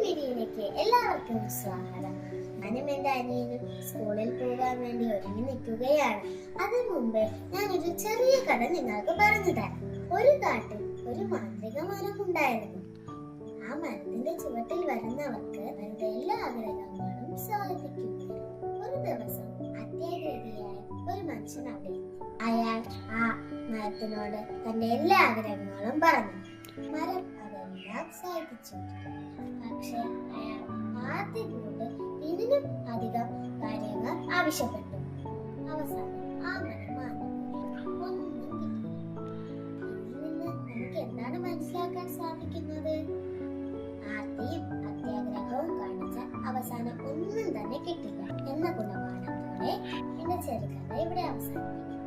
വീഡിയോയിലേക്ക് എല്ലാവർക്കും സ്വാഗതം. ഞാനും എന്റെ അനിയനും സ്കൂളിൽ പോകാൻ വേണ്ടി ഒരുങ്ങി നിൽക്കുകയാണ്. അതിനു മുമ്പ് ഞാനൊരു ചെറിയ കഥ നിങ്ങൾക്ക് പറഞ്ഞു തരാം. ഒരു കാട്ടിൽ ഒരു മാന്ത്രിക മരം ഉണ്ടായിരുന്നു. ആ മരത്തിന്റെ ചുവട്ടിൽ വരുന്നവർക്ക് അവരുടെ എല്ലാ ആഗ്രഹങ്ങളും സാധിക്കുന്നു. ഒരു ദിവസം അത്യാഗ്രഹിയായ ഒരു മനുഷ്യൻ അവിടെ എത്തി. അയാൾ ആ മരത്തിനോട് തന്റെ എല്ലാ ആഗ്രഹങ്ങളും പറഞ്ഞു. മരം അതെല്ലാം സാധിച്ചു. പക്ഷെ അയാൾ ആദ്യത്തോട് ഇതിനും അധികം കാര്യങ്ങൾ ആവശ്യപ്പെട്ടു. അവസാനം ആ മരം മാറി. ഒന്നും കിട്ടിയില്ല. ഇതിൽ നിന്ന് നമുക്ക് എന്താണ് മനസ്സിലാക്കാൻ സാധിക്കുന്നത്? ആർത്തിയും അത്യാഗ്രഹവും കാണിച്ച അവസാനം ഒന്നും തന്നെ കിട്ടില്ല എന്ന ഗുണപാഠത്തോടെ എന്റെ ചെറുകഥ ഇവിടെ അവസാനിപ്പിക്കും.